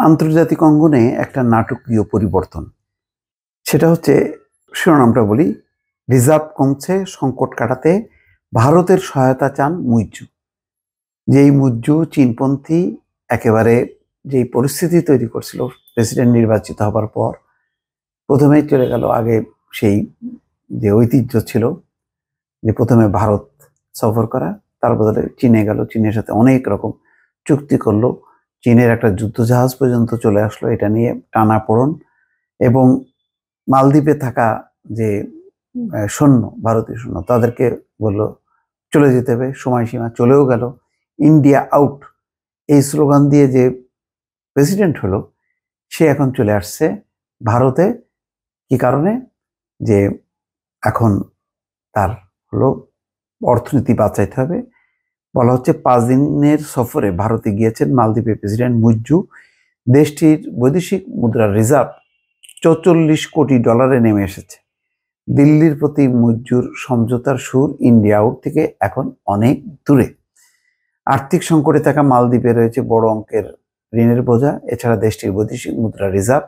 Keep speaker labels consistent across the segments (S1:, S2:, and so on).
S1: আন্তর্জাতিক অঙ্গনে একটা নাটকীয় পরিবর্তন। সেটা হচ্ছে, শিরোনামটা বলি, রিজার্ভ কমছে, সংকট কাটাতে ভারতের সহায়তা চান মুইজ্জু। যেই মুইজ্জু চীনপন্থী একেবারে যেই পরিস্থিতি তৈরি করছিল প্রেসিডেন্ট নির্বাচিত হবার পর, প্রথমেই চলে গেল আগে সেই যে ঐতিহ্য ছিল যে প্রথমে ভারত সফর করা, তার বদলে চীনে গেল, চীনের সাথে অনেক রকম চুক্তি করলো, চীনের একটা যুদ্ধজাহাজ পর্যন্ত চলে আসলো এটা নিয়ে টানাপোড়েন, এবং মালদ্বীপে থাকা যে সৈন্য, ভারতীয় সৈন্য, তাদেরকে বললো চলে যেতে হবে, সময়সীমা চলেও গেল। ইন্ডিয়া আউট এই স্লোগান দিয়ে যে প্রেসিডেন্ট হলো, সে এখন চলে আসছে ভারতে। কি কারণে? যে এখন তার হলো অর্থনীতি বাঁচাইতে হবে। বলা হচ্ছে 5 দিনের সফরে ভারতে গিয়েছেন মালদ্বীপের প্রেসিডেন্ট মুইজ্জু। দেশটির বৈদেশিক মুদ্রার রিজার্ভ 44 কোটি ডলারে নেমে এসেছে। দিল্লির প্রতি মুইজ্জুর সমঝোতার সুর ইন্ডিয়া আউট থেকে এখন অনেক দূরে। আর্থিক সংকটে থাকা মালদ্বীপে রয়েছে বড় অঙ্কের ঋণের বোঝা। এছাড়া দেশটির বৈদেশিক মুদ্রা রিজার্ভ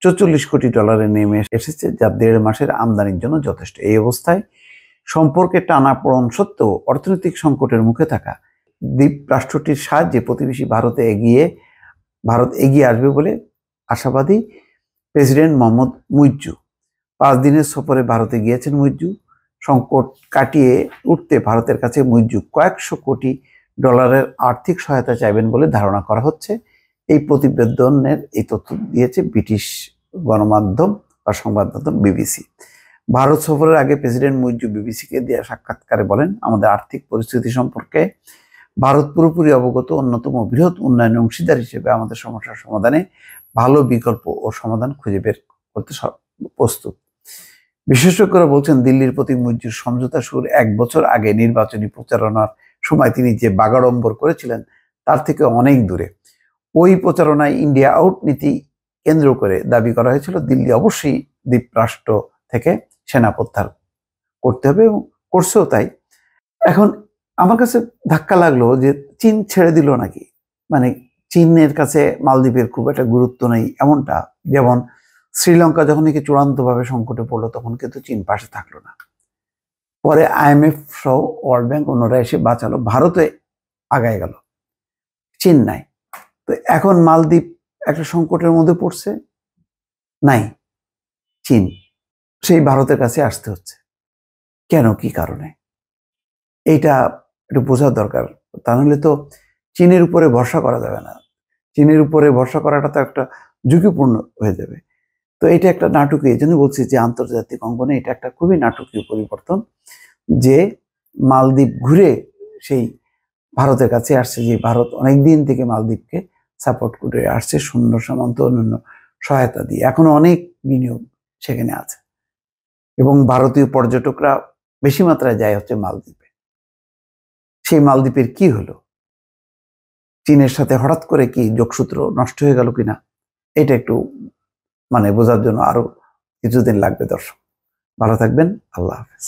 S1: 44 কোটি ডলারে নেমে এসেছে, যা 1.5 মাসের আমদানির জন্য যথেষ্ট। এই অবস্থায় সম্পর্কে টানাপোড়েন সত্ত্বেও অর্থনৈতিক সংকটের মুখে থাকা দ্বীপ রাষ্ট্রটির সাহায্যে প্রতিবেশী ভারত এগিয়ে আসবে বলে আশাবাদী প্রেসিডেন্ট মোহাম্মদ মুইজ্জু। 5 দিনের সফরে ভারতে গিয়েছেন মুইজ্জু। সংকট কাটিয়ে উঠতে ভারতের কাছে মুইজ্জু কয়েকশো কোটি ডলারের আর্থিক সহায়তা চাইবেন বলে ধারণা করা হচ্ছে। এই প্রতিবেদনের এই তথ্য দিয়েছে ব্রিটিশ গণমাধ্যম বা সংবাদ মাধ্যম বিবিসি। ভারত সফরের আগে প্রেসিডেন্ট মুইজ্জু বিবিসিকে দেওয়া সাক্ষাৎকারে বলেন, আমাদের আর্থিক পরিস্থিতি সম্পর্কে ভারত পুরোপুরি অবগত। অন্যতম বৃহৎ উন্নয়ন অংশীদার হিসেবে আমাদের সমস্যার সমাধানে ভালো বিকল্প ও সমাধান খুঁজে বের করতে প্রস্তুত। বিশেষজ্ঞরা বলছেন, দিল্লির প্রতি মুইজ্জুর সমঝোতা শুরুর 1 বছর আগে নির্বাচনী প্রচারণার সময় তিনি যে বাগাড়ম্বর করেছিলেন তার থেকে অনেক দূরে। ওই প্রচারণায় ইন্ডিয়া আউট নীতি কেন্দ্র করে দাবি করা হয়েছিল দিল্লি অবশ্যই দ্বীপ রাষ্ট্র থেকে সেনা প্রত্যাহার করতে হবে, এবং করছেও তাই। এখন আমার কাছে ধাক্কা লাগলো যে চীন ছেড়ে দিল নাকি, মানে চীনের কাছে মালদ্বীপের খুব একটা গুরুত্ব নেই এমনটা। যেমন শ্রীলঙ্কা যখন নাকি চূড়ান্তভাবে সংকটে পড়লো, তখন কিন্তু চীন পাশে থাকলো না। পরে IMF সহ ওয়ার্ল্ড ব্যাংক অন্যরা এসে বাঁচালো, ভারতে আগায় গেল, চীন নাই। তো এখন মালদ্বীপ একটা সংকটের মধ্যে পড়ছে, নাই চীন, সেই ভারতের কাছে আসতে হচ্ছে। কেন, কি কারণে, এইটা একটু বোঝার দরকার। তা নাহলে তো চীনের উপরে ভরসা করা যাবে না। চীনের উপরে ভরসা করাটা তো একটা ঝুঁকিপূর্ণ হয়ে যাবে। তো এটা একটা নাটকীয়, এই জন্য বলছি যে আন্তর্জাতিক অঙ্গনে এটা একটা খুবই নাটকীয় পরিবর্তন, যে মালদ্বীপ ঘুরে সেই ভারতের কাছে আসছে, যে ভারত অনেকদিন থেকে মালদ্বীপকে সাপোর্ট করে আসছে সৈন্য সামন্ত অন্যান্য সহায়তা দিয়ে। এখনো অনেক বিনিয়োগ সেখানে আছে, এবং ভারতীয় পর্যটকরা বেশি মাত্রায় যায় হচ্ছে মালদ্বীপে। সেই মালদ্বীপের কি হলো? চীনের সাথে হঠাৎ করে কি যোগসূত্র নষ্ট হয়ে গেল কিনা, এটা একটু বোঝার জন্য আরো কিছুদিন লাগবে। দর্শক ভালো থাকবেন, আল্লাহ হাফেজ।